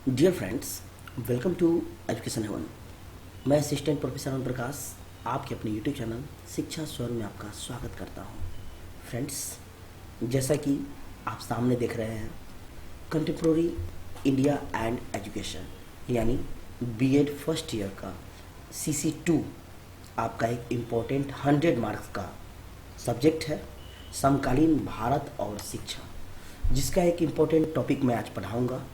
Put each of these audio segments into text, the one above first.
Dear friends, welcome to education heaven. मैं assistant professor Om Prakash आपके अपने यूट्यूब चैनल शिक्षा स्वर में आपका स्वागत करता हूं। फ्रेंड्स, जैसा कि आप सामने देख रहे हैं, कंटेम्प्रोरी इंडिया एंड एजुकेशन यानी बीएड फर्स्ट ईयर का CC2 आपका एक इम्पोर्टेंट 100 मार्क्स का सब्जेक्ट है, समकालीन भारत और शिक्षा, जिसका एक इम्पोर्टेंट टॉपिक मैं आज पढ़ाऊंगा।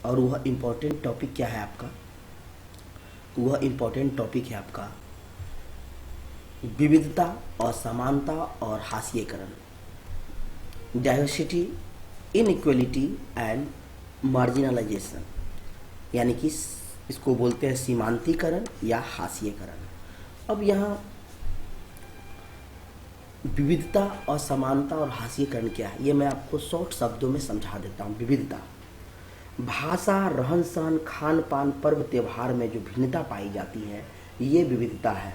और वह इम्पोर्टेंट टॉपिक क्या है आपका? वह इम्पोर्टेंट टॉपिक है आपका विविधता और समानता और हाशिएकरण, डाइवर्सिटी, इनइक्वलिटी एंड मार्जिनलाइजेशन, यानी कि इसको बोलते हैं सीमांतीकरण या हाशिएकरण। अब यहाँ विविधता और समानता और हाशिएकरण क्या है, ये मैं आपको शॉर्ट शब्दों में समझा देता हूँ। विविधता भाषा, रहन सहन, खान पान, पर्व त्योहार में जो भिन्नता पाई जाती है, ये विविधता है।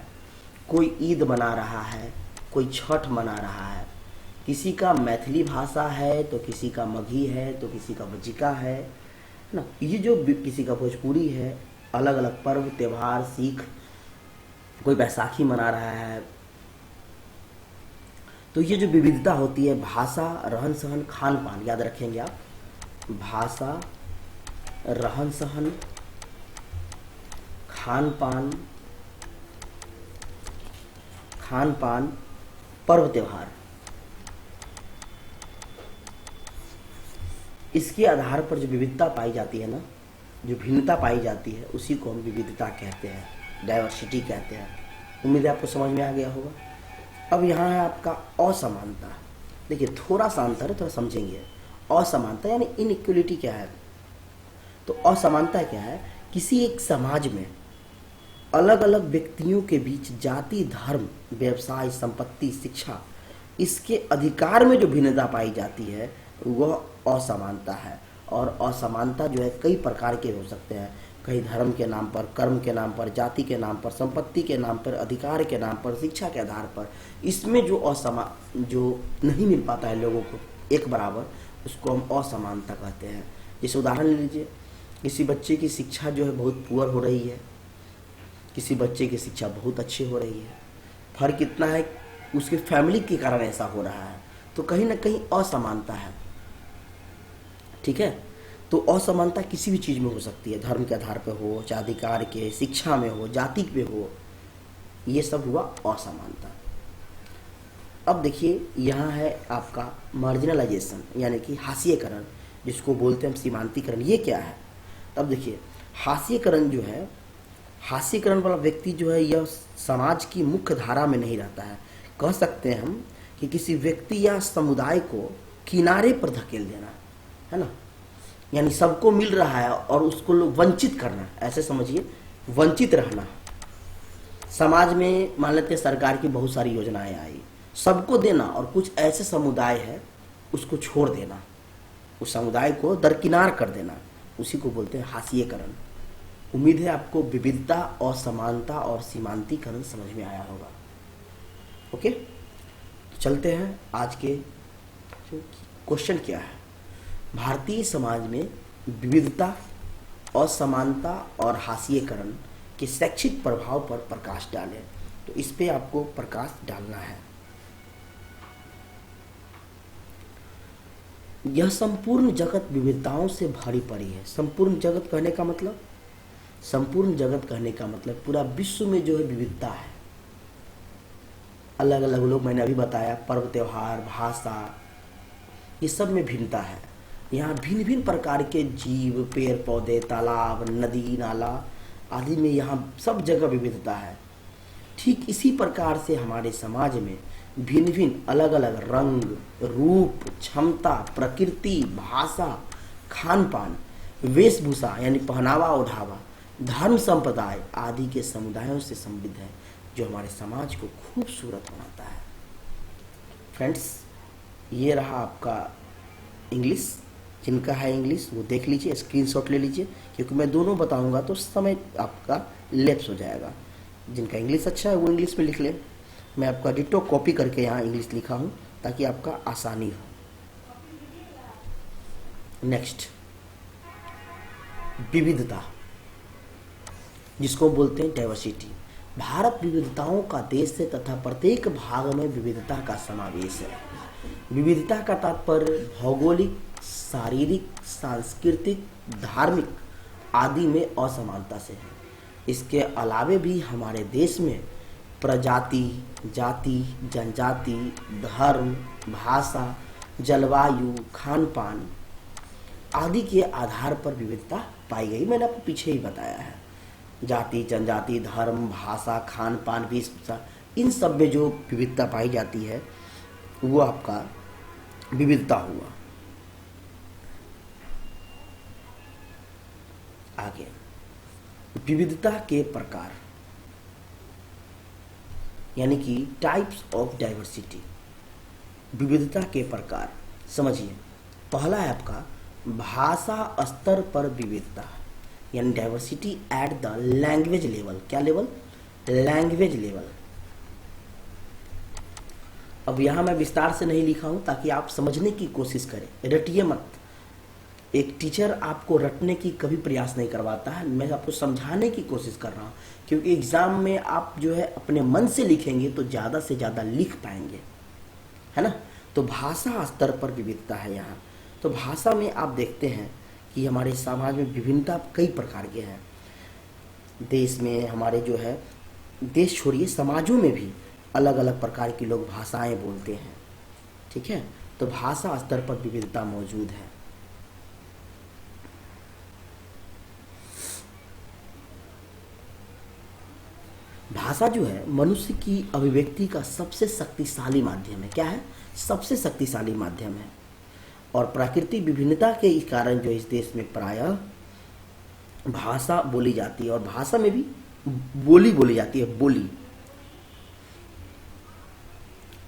कोई ईद मना रहा है, कोई छठ मना रहा है, किसी का मैथिली भाषा है तो किसी का मगही है तो किसी का बज्जिका है ना, ये जो किसी का भोजपुरी है, अलग अलग पर्व त्योहार, सीख कोई बैसाखी मना रहा है। तो ये जो विविधता होती है, भाषा, रहन सहन, खान पान, याद रखेंगे आप, भाषा, रहन सहन, खान पान, पर्व त्योहार, इसके आधार पर जो विविधता पाई जाती है ना, जो भिन्नता पाई जाती है, उसी को हम विविधता कहते हैं, डाइवर्सिटी कहते हैं। उम्मीद है आपको समझ में आ गया होगा। अब यहाँ है आपका असमानता। देखिए, थोड़ा सा अंतर है, थोड़ा समझेंगे। असमानता यानी इनइक्वलिटी क्या है? तो असमानता क्या है? किसी एक समाज में अलग अलग व्यक्तियों के बीच जाति, धर्म, व्यवसाय, संपत्ति, शिक्षा, इसके अधिकार में जो भिन्नता पाई जाती है, वह असमानता है। और असमानता जो है कई प्रकार के हो सकते हैं, कहीं धर्म के नाम पर, कर्म के नाम पर, जाति के नाम पर, संपत्ति के नाम पर, अधिकार के नाम पर, शिक्षा के आधार पर। इसमें जो नहीं मिल पाता है लोगों को एक बराबर, उसको हम असमानता कहते हैं। जैसे उदाहरण ले लीजिए, किसी बच्चे की शिक्षा जो है बहुत पुअर हो रही है, किसी बच्चे की शिक्षा बहुत अच्छी हो रही है। फर्क इतना है उसके फैमिली के कारण ऐसा हो रहा है, तो कहीं ना कहीं असमानता है। ठीक है, तो असमानता किसी भी चीज़ में हो सकती है, धर्म के आधार पर हो, चाहे अधिकार के, शिक्षा में हो, जाति पे हो, ये सब हुआ असमानता। अब देखिए, यहाँ है आपका मार्जिनलाइजेशन यानी कि हाशिएकरण, जिसको बोलते हैं हम सीमांतीकरण। ये क्या है? तब देखिए, हाशिएकरण जो है, हाशिएकरण वाला व्यक्ति जो है, यह समाज की मुख्य धारा में नहीं रहता है। कह सकते हैं हम कि किसी व्यक्ति या समुदाय को किनारे पर धकेल देना, है ना, यानी सबको मिल रहा है और उसको लोग वंचित करना, ऐसे समझिए, वंचित रहना। समाज में मान लेते हैं सरकार की बहुत सारी योजनाएं आई, सबको देना, और कुछ ऐसे समुदाय है उसको छोड़ देना, उस समुदाय को दरकिनार कर देना, उसी को बोलते हैं हाशिएकरण। उम्मीद है आपको विविधता और समानता और सीमांतीकरण समझ में आया होगा। ओके, तो चलते हैं आज के क्वेश्चन क्या है। भारतीय समाज में विविधता, असमानता और हाशिएकरण के शैक्षिक प्रभाव पर प्रकाश डालें। तो इस पे आपको प्रकाश डालना है। यह संपूर्ण जगत विविधताओं से भरी पड़ी है। संपूर्ण जगत कहने का मतलब, संपूर्ण जगत कहने का मतलब पूरा विश्व में जो है विविधता है। अलग अलग लोग, मैंने अभी बताया, पर्व त्योहार, भाषा, ये सब में भिन्नता है। यहाँ भिन्न भिन्न प्रकार के जीव, पेड़ पौधे, तालाब, नदी नाला आदि में यहाँ सब जगह विविधता है। ठीक इसी प्रकार से हमारे समाज में भिन्न भिन्न अलग अलग रंग, रूप, क्षमता, प्रकृति, भाषा, खान पान, वेशभूषा यानी पहनावा ओढ़ावा, धर्म, संप्रदाय आदि के समुदायों से समृद्ध है, जो हमारे समाज को खूबसूरत बनाता है। फ्रेंड्स, ये रहा आपका इंग्लिश। जिनका है इंग्लिश वो देख लीजिए, स्क्रीनशॉट ले लीजिए, क्योंकि मैं दोनों बताऊंगा तो समय आपका लैप्स हो जाएगा। जिनका इंग्लिश अच्छा है वो इंग्लिश में लिख ले। मैं आपका डिटो कॉपी करके यहाँ इंग्लिश लिखा हूँ ताकि आपका आसानी हो। नेक्स्ट, विविधता, जिसको बोलते हैं डाइवर्सिटी। भारत विविधताओं का देश है तथा प्रत्येक भाग में विविधता का समावेश है। विविधता का तात्पर्य भौगोलिक, शारीरिक, सांस्कृतिक, धार्मिक आदि में असमानता से है। इसके अलावे भी हमारे देश में प्रजाति, जाति, जनजाति, धर्म, भाषा, जलवायु, खान पान आदि के आधार पर विविधता पाई गई। मैंने आपको पीछे ही बताया है, जाति, जनजाति, धर्म, भाषा, खान पान, वेशभूषा, इन सब में जो विविधता पाई जाती है वो आपका विविधता हुआ। आगे विविधता के प्रकार, यानी कि टाइप्स ऑफ डाइवर्सिटी। विविधता के प्रकार समझिए, पहला है आपका भाषा स्तर पर विविधता, यानी diversity at the language level. क्या लेवल? Language level. अब यहां मैं विस्तार से नहीं लिखा हूं ताकि आप समझने की कोशिश करें, रटिए मत। एक टीचर आपको रटने की कभी प्रयास नहीं करवाता है, मैं आपको समझाने की कोशिश कर रहा हूं, क्योंकि एग्जाम में आप जो है अपने मन से लिखेंगे तो ज्यादा से ज्यादा लिख पाएंगे, है ना। तो भाषा स्तर पर विविधता है यहाँ। तो भाषा में आप देखते हैं कि हमारे समाज में विभिन्नता कई प्रकार के हैं। देश में हमारे जो है, देश छोड़िए समाजों में भी अलग अलग प्रकार के लोग भाषाएं बोलते हैं, ठीक है। तो भाषा स्तर पर विविधता मौजूद है। भाषा जो है मनुष्य की अभिव्यक्ति का सबसे शक्तिशाली माध्यम है। क्या है? सबसे शक्तिशाली माध्यम है। और प्राकृतिक विभिन्नता के कारण जो इस देश में प्रायः भाषा बोली जाती है, और भाषा में भी बोली बोली जाती है, बोली।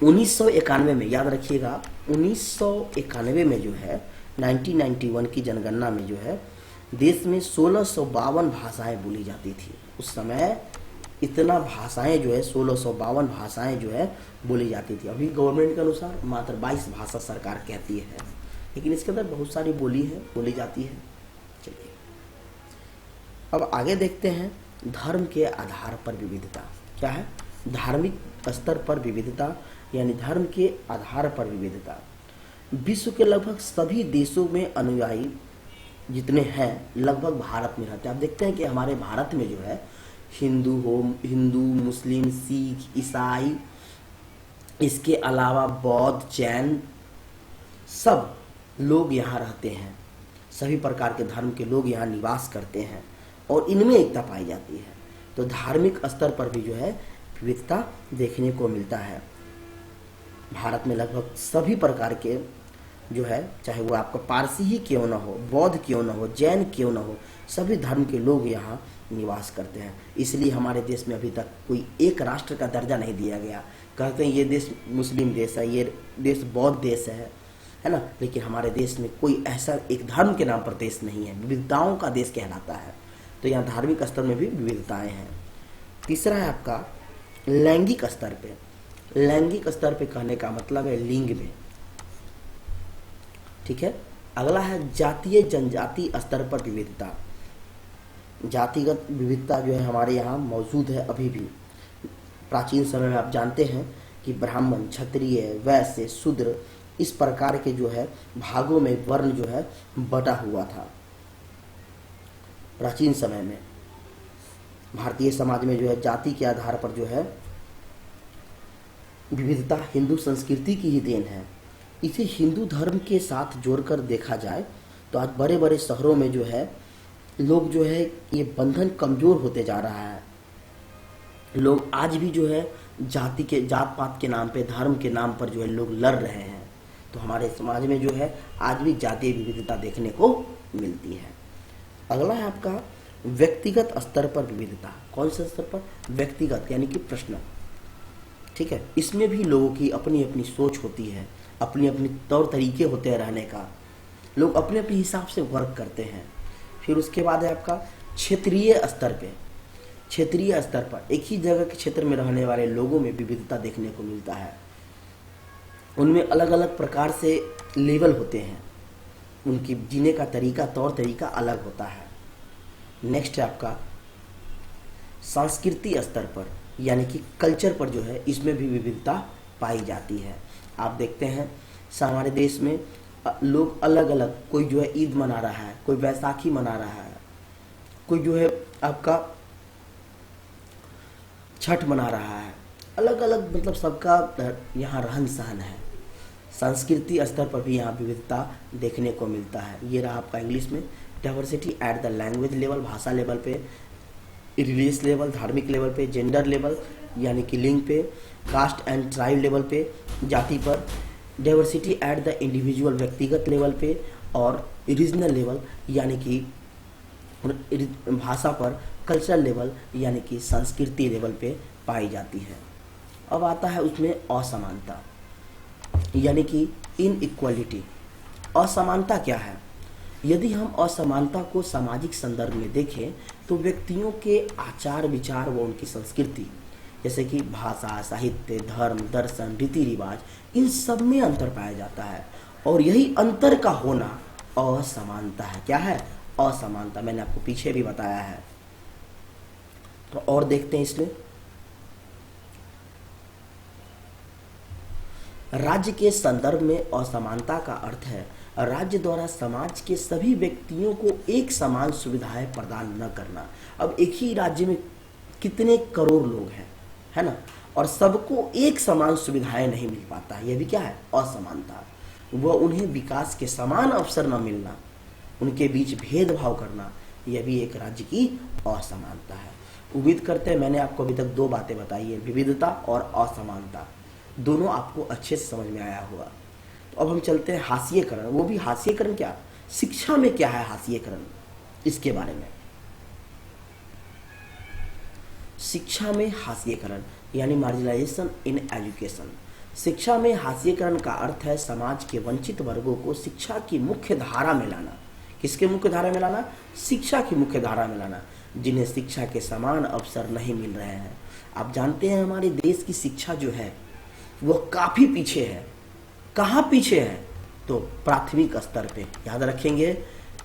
1991 में, याद रखिएगा, 1991 में जो है 1991 की जनगणना में जो है देश में 1652 भाषाएं बोली जाती थी। उस समय इतना भाषाएं जो है 1652 भाषाएं जो है बोली जाती थी। अभी गवर्नमेंट के अनुसार मात्र 22 भाषा सरकार कहती है, लेकिन इसके अंदर बहुत सारी बोली जाती है। चलिए अब आगे देखते हैं धर्म के आधार पर विविधता। क्या है? धार्मिक स्तर पर विविधता, यानी धर्म के आधार पर विविधता। विश्व के लगभग सभी देशों में अनुयायी जितने हैं लगभग भारत में रहते हैं। आप देखते हैं कि हमारे भारत में जो है हिंदू, मुस्लिम, सिख, ईसाई, इसके अलावा बौद्ध, जैन, सब लोग यहाँ रहते हैं। सभी प्रकार के धर्म के लोग यहाँ निवास करते हैं और इनमें एकता पाई जाती है। तो धार्मिक स्तर पर भी जो है विविधता देखने को मिलता है। भारत में लगभग सभी प्रकार के जो है, चाहे वो आपका पारसी ही क्यों ना हो, बौद्ध क्यों ना हो, जैन क्यों ना हो, सभी धर्म के लोग यहाँ निवास करते हैं। इसलिए हमारे देश में अभी तक कोई एक राष्ट्र का दर्जा नहीं दिया गया। कहते हैं ये देश मुस्लिम देश है, ये देश बौद्ध देश है ना, लेकिन हमारे देश में कोई ऐसा एक धर्म के नाम पर देश नहीं है, विविधताओं का देश कहलाता है। तो यहाँ धार्मिक स्तर में भी विविधताएं हैं। तीसरा है आपका लैंगिक स्तर पे। लैंगिक स्तर पे कहने का मतलब है लिंग में, ठीक है। अगला है जातीय जनजाति स्तर पर विविधता। जातिगत विविधता जो है हमारे यहाँ मौजूद है अभी भी। प्राचीन समय में आप जानते हैं कि ब्राह्मण, क्षत्रिय, वैश्य, शूद्र, इस प्रकार के जो है भागों में वर्ण जो है बटा हुआ था। प्राचीन समय में भारतीय समाज में जो है जाति के आधार पर जो है विविधता हिंदू संस्कृति की ही देन है। इसे हिंदू धर्म के साथ जोड़कर देखा जाए तो आज बड़े बड़े शहरों में जो है लोग जो है ये बंधन कमजोर होते जा रहा है। लोग आज भी जो है जात पात के नाम पे, धर्म के नाम पर जो है लोग लड़ रहे हैं। तो हमारे समाज में जो है आज भी जातीय विविधता देखने को मिलती है। अगला है आपका व्यक्तिगत स्तर पर विविधता। कौन से स्तर पर? व्यक्तिगत, यानी कि प्रश्न, ठीक है। इसमें भी लोगों की अपनी अपनी सोच होती है, अपनी अपनी तौर तरीके होते हैं रहने का। लोग अपने अपने हिसाब से वर्क करते हैं। फिर उसके बाद है आपका क्षेत्रीय स्तर पे। क्षेत्रीय स्तर पर एक ही जगह के क्षेत्र में रहने वाले लोगों में विविधता देखने को मिलता है। उनमें अलग अलग प्रकार से लेवल होते हैं, उनकी जीने का तरीका, तौर तरीका अलग होता है। नेक्स्ट है आपका सांस्कृतिक स्तर पर, यानी कि कल्चर पर जो है इसमें भी विविधता पाई जाती है। आप देखते हैं हमारे देश में लोग अलग अलग, कोई जो है ईद मना रहा है, कोई वैसाखी मना रहा है, कोई जो है आपका छठ मना रहा है, अलग अलग मतलब सबका यहाँ रहन सहन है। सांस्कृतिक स्तर पर भी यहाँ विविधता देखने को मिलता है। ये रहा आपका इंग्लिश में diversity at the language level, भाषा लेवल पे, रिलीजियस लेवल, धार्मिक लेवल पे, जेंडर लेवल यानी कि लिंग पे, कास्ट एंड ट्राइब लेवल पे, जाति पर, डाइवर्सिटी एट द इंडिविजुअल व्यक्तिगत लेवल पे, और रीजनल लेवल यानी कि भाषा पर, कल्चरल लेवल यानी कि संस्कृति लेवल पे पाई जाती है। अब आता है उसमें असमानता यानी कि इनइक्वालिटी। असमानता क्या है? यदि हम असमानता को सामाजिक संदर्भ में देखें तो व्यक्तियों के आचार विचार व उनकी संस्कृति, जैसे कि भाषा, साहित्य, धर्म, दर्शन, रीति रिवाज, इन सब में अंतर पाया जाता है और यही अंतर का होना असमानता है। क्या है? असमानता। मैंने आपको पीछे भी बताया है। तो और देखते हैं इसमें राज्य के संदर्भ में असमानता का अर्थ है राज्य द्वारा समाज के सभी व्यक्तियों को एक समान सुविधाएं प्रदान न करना। अब एक ही राज्य में कितने करोड़ लोग हैं, है ना, और सबको एक समान सुविधाएं नहीं मिल पाता है, यह भी क्या है? असमानता। वह उन्हें विकास के समान अवसर न मिलना, उनके बीच भेदभाव करना, यह भी एक राज्य की असमानता है। उम्मीद करते हैं मैंने आपको अभी तक दो बातें बताई है, विविधता और असमानता, दोनों आपको अच्छे से समझ में आया होगा। तो अब हम चलते हैं हास्यकरण। वो भी हास्यकरण क्या, शिक्षा में क्या है हास्यकरण, इसके बारे में। शिक्षा में हास्यकरण यानी मार्जिनलाइजेशन इन एजुकेशन। शिक्षा में हास्यकरण का अर्थ है समाज के वंचित वर्गों को शिक्षा की मुख्य धारा में लाना। किसके मुख्य धारा में लाना? शिक्षा की मुख्य धारा में लाना, जिन्हें शिक्षा के समान अवसर नहीं मिल रहे हैं। आप जानते हैं हमारे देश की शिक्षा जो है वो काफी पीछे है। कहाँ पीछे है? तो प्राथमिक स्तर पे। याद रखेंगे,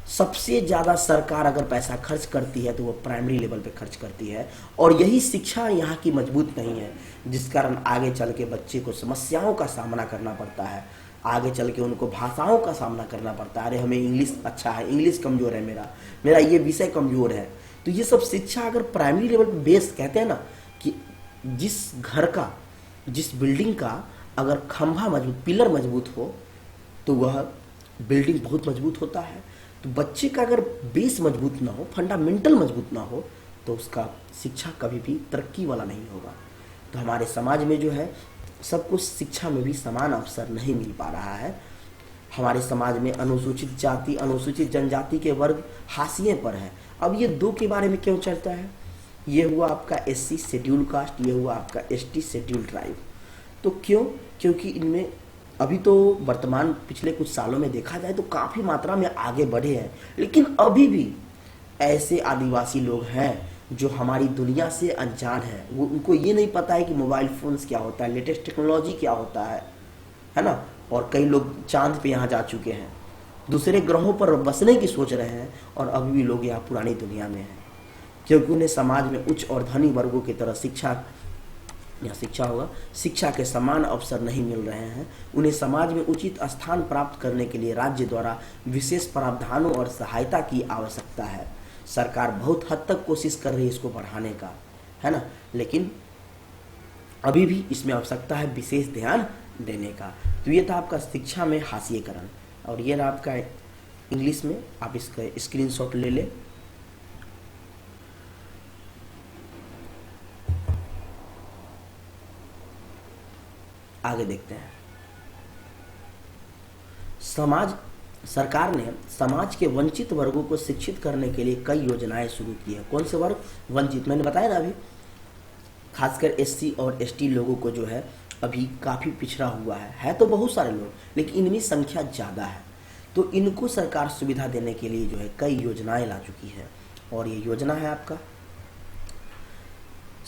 सबसे ज्यादा सरकार अगर पैसा खर्च करती है तो वो प्राइमरी लेवल पे खर्च करती है, और यही शिक्षा यहाँ की मजबूत नहीं है, जिस कारण आगे चल के बच्चे को समस्याओं का सामना करना पड़ता है, आगे चल के उनको भाषाओं का सामना करना पड़ता है। अरे हमें इंग्लिश अच्छा है, इंग्लिश कमजोर है, मेरा ये विषय कमजोर है। तो ये सब शिक्षा अगर प्राइमरी लेवल पे बेस, कहते हैं ना कि जिस घर का, जिस बिल्डिंग का अगर खंभा मजबूत, पिलर मजबूत हो तो वह बिल्डिंग बहुत मजबूत होता है। तो बच्चे का अगर बेस मजबूत ना हो, फंडामेंटल मजबूत ना हो, तो उसका शिक्षा कभी भी तरक्की वाला नहीं होगा। तो हमारे समाज में जो है सबको शिक्षा में भी समान अवसर नहीं मिल पा रहा है। हमारे समाज में अनुसूचित जाति, अनुसूचित जनजाति के वर्ग हाशिए पर है। अब ये दो के बारे में क्यों चलता है? ये हुआ आपका एससी शेड्यूल कास्ट, ये हुआ आपका एसटी शेड्यूल ट्राइब। तो क्यों? क्योंकि इनमें अभी तो वर्तमान पिछले कुछ सालों में देखा जाए तो काफ़ी मात्रा में आगे बढ़े हैं, लेकिन अभी भी ऐसे आदिवासी लोग हैं जो हमारी दुनिया से अनजान है। वो, उनको ये नहीं पता है कि मोबाइल फोन्स क्या होता है, लेटेस्ट टेक्नोलॉजी क्या होता है ना। और कई लोग चांद पे यहाँ जा चुके हैं, दूसरे ग्रहों पर बसने की सोच रहे हैं, और अभी भी लोग यहाँ पुरानी दुनिया में हैं, क्योंकि उन्हें समाज में उच्च और धनी वर्गों की तरह शिक्षा के समान अवसर नहीं मिल रहे हैं। उन्हें समाज में उचित स्थान प्राप्त करने के लिए राज्य द्वारा विशेष प्रावधानों और सहायता की आवश्यकता है। सरकार बहुत हद तक कोशिश कर रही है इसको बढ़ाने का, है ना, लेकिन अभी भी इसमें आवश्यकता है विशेष ध्यान देने का। तो ये था आपका शिक्षा में हास्यकरण, और ये रहा आपका इंग्लिश में। आप इसका स्क्रीनशॉट ले लें। आगे देखते हैं। सरकार ने समाज के वंचित वर्गों को शिक्षित करने के लिए कई योजनाएं शुरू की है। कौन से वर्ग? वंचित। मैंने बताया ना अभी, खासकर एससी और एसटी लोगों को जो है अभी काफी पिछड़ा हुआ है तो बहुत सारे लोग, लेकिन इनमें संख्या ज्यादा है। तो इनको सरकार सुविधा देने के लिए जो है कई योजनाएं ला चुकी है, और ये योजना है आपका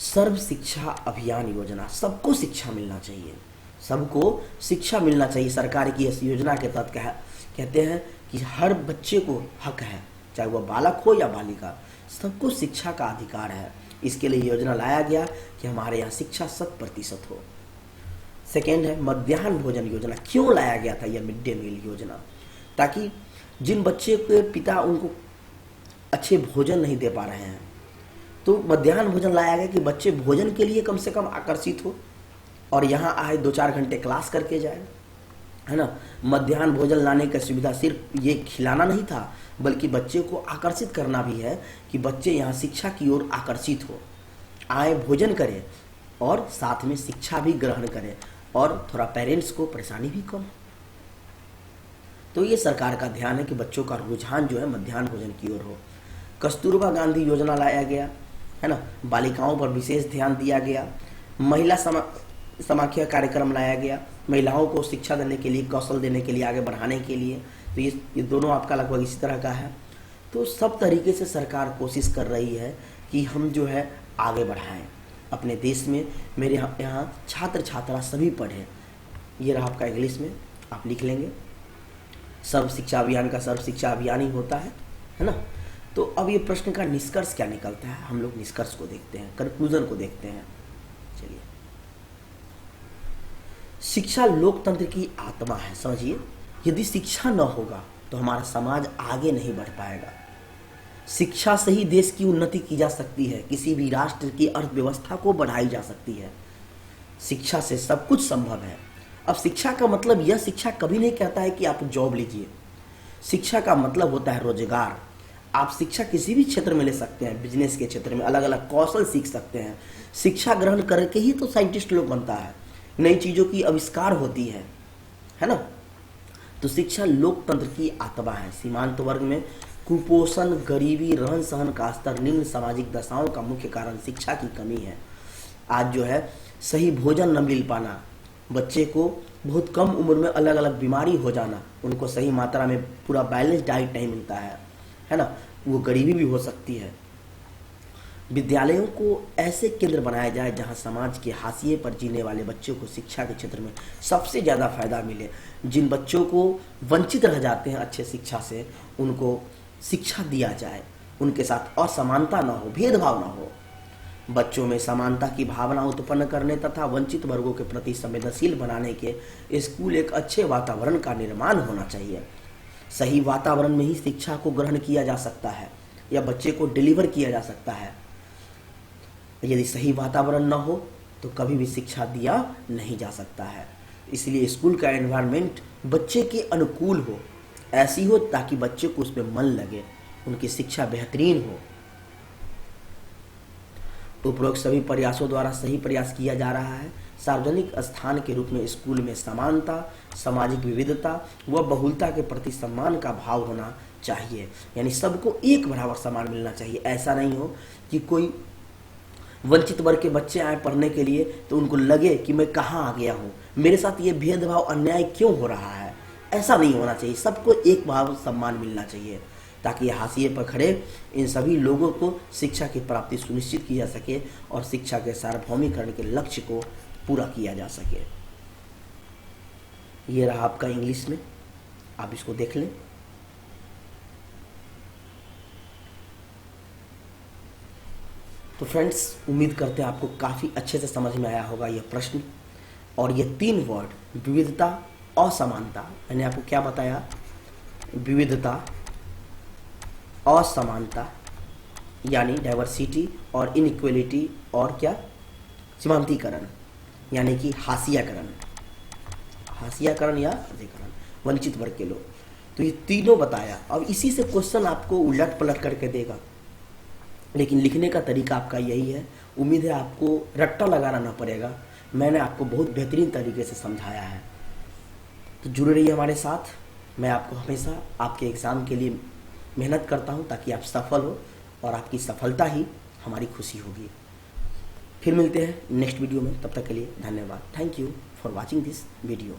सर्व शिक्षा अभियान योजना। सबको शिक्षा मिलना चाहिए, सबको शिक्षा मिलना चाहिए। सरकार की इस योजना के तहत कहते हैं कि हर बच्चे को हक है चाहे वह बालक हो या बालिका, सबको शिक्षा का अधिकार है। इसके लिए योजना लाया गया कि हमारे यहाँ शिक्षा 100% हो। सेकेंड है मध्याह्न भोजन योजना। क्यों लाया गया था यह मिड डे मील योजना? ताकि जिन बच्चे के पिता उनको अच्छे भोजन नहीं दे पा रहे हैं, तो मध्याह्न भोजन लाया गया कि बच्चे भोजन के लिए कम से कम आकर्षित हो और यहाँ आए 2-4 घंटे क्लास करके जाए, है ना। मध्याह्न भोजन लाने की सुविधा सिर्फ ये खिलाना नहीं था, बल्कि बच्चे को आकर्षित करना भी है कि बच्चे यहाँ शिक्षा की ओर आकर्षित हो, आए भोजन करें और साथ में शिक्षा भी ग्रहण करें और थोड़ा पेरेंट्स को परेशानी भी कम। तो ये सरकार का ध्यान है कि बच्चों का रुझान जो है मध्याह्न भोजन की ओर हो। कस्तूरबा गांधी योजना लाया गया, है ना। बालिकाओं पर विशेष ध्यान दिया गया। महिला समाख्या कार्यक्रम लाया गया, महिलाओं को शिक्षा देने के लिए, कौशल देने के लिए, आगे बढ़ाने के लिए। तो ये दोनों आपका लगभग इसी तरह का है। तो सब तरीके से सरकार कोशिश कर रही है कि हम जो है आगे बढ़ाएं अपने देश में। मेरे यहाँ छात्र छात्रा सभी पढ़े। ये रहा आपका इंग्लिश में, आप लिख लेंगे। सर्व शिक्षा अभियान का सर्व शिक्षा अभियान ही होता है ना। तो अब ये प्रश्न का निष्कर्ष क्या निकलता है, हम लोग निष्कर्ष को देखते हैं, कंक्लूजन को देखते हैं। चलिए, शिक्षा लोकतंत्र की आत्मा है। समझिए, यदि शिक्षा न होगा तो हमारा समाज आगे नहीं बढ़ पाएगा। शिक्षा से ही देश की उन्नति की जा सकती है, किसी भी राष्ट्र की अर्थव्यवस्था को बढ़ाई जा सकती है। शिक्षा से सब कुछ संभव है। अब शिक्षा का मतलब, यह शिक्षा कभी नहीं कहता है कि आप जॉब लीजिए। शिक्षा का मतलब होता है रोजगार। आप शिक्षा किसी भी क्षेत्र में ले सकते हैं, बिजनेस के क्षेत्र में अलग अलग कौशल सीख सकते हैं। शिक्षा ग्रहण करके ही तो साइंटिस्ट लोग बनता है, नई चीजों की आविष्कार होती है ना। तो शिक्षा लोकतंत्र की आत्मा है। सीमांत वर्ग में कुपोषण, गरीबी, रहन सहन का स्तर, निम्न सामाजिक दशाओं का मुख्य कारण शिक्षा की कमी है। आज जो है सही भोजन न मिल पाना, बच्चे को बहुत कम उम्र में अलग अलग बीमारी हो जाना, उनको सही मात्रा में पूरा बैलेंस डाइट नहीं मिलता है ना, वो गरीबी भी हो सकती है। विद्यालयों को ऐसे केंद्र बनाया जाए जहां समाज के हाशिए पर जीने वाले बच्चों को शिक्षा के क्षेत्र में सबसे ज़्यादा फायदा मिले। जिन बच्चों को वंचित रह जाते हैं अच्छे शिक्षा से, उनको शिक्षा दिया जाए, उनके साथ असमानता ना हो, भेदभाव ना हो। बच्चों में समानता की भावना उत्पन्न करने तथा वंचित वर्गों के प्रति संवेदनशील बनाने के स्कूल एक अच्छे वातावरण का निर्माण होना चाहिए। सही वातावरण में ही शिक्षा को ग्रहण किया जा सकता है या बच्चे को डिलीवर किया जा सकता है। यदि सही वातावरण न हो तो कभी भी शिक्षा दिया नहीं जा सकता है। इसलिए स्कूल का एनवायरनमेंट बच्चे के अनुकूल हो, ऐसी हो ताकि बच्चे को उसमें मन लगे, उनकी शिक्षा बेहतरीन हो। उपरोक्त सभी प्रयासों द्वारा सही प्रयास किया जा रहा है। सार्वजनिक स्थान के रूप में स्कूल में समानता, सामाजिक विविधता व बहुलता के प्रति सम्मान का भाव होना चाहिए। यानी सबको एक बराबर सम्मान मिलना चाहिए। ऐसा नहीं हो कि कोई वंचित वर्ग के बच्चे आए पढ़ने के लिए तो उनको लगे कि मैं कहाँ आ गया हूँ, मेरे साथ ये भेदभाव अन्याय क्यों हो रहा है। ऐसा नहीं होना चाहिए। सबको एक बराबर सम्मान मिलना चाहिए ताकि हाशिए पर खड़े इन सभी लोगों को शिक्षा की प्राप्ति सुनिश्चित की जा सके और शिक्षा के सार्वभौमिकरण के लक्ष्य को पूरा किया जा सके। ये रहा आपका इंग्लिश में, आप इसको देख लें। तो फ्रेंड्स, उम्मीद करते हैं आपको काफ़ी अच्छे से समझ में आया होगा यह प्रश्न। और ये 3 वर्ड, विविधता, असमानता, मैंने आपको क्या बताया? विविधता, असमानता यानी डाइवर्सिटी, और इनइक्वलिटी, और क्या? सीमांतीकरण यानी कि हाशियाकरण या अधिकरण, वंचित वर्ग के लोग। तो ये तीनों बताया। अब इसी से क्वेश्चन आपको उलट पलट करके देगा, लेकिन लिखने का तरीका आपका यही है। उम्मीद है आपको रट्टा लगाना ना पड़ेगा। मैंने आपको बहुत बेहतरीन तरीके से समझाया है। तो जुड़े रहिए हमारे साथ। मैं आपको हमेशा आपके एग्ज़ाम के लिए मेहनत करता हूं ताकि आप सफल हो, और आपकी सफलता ही हमारी खुशी होगी। फिर मिलते हैं नेक्स्ट वीडियो में। तब तक के लिए धन्यवाद। Thank you for watching this video.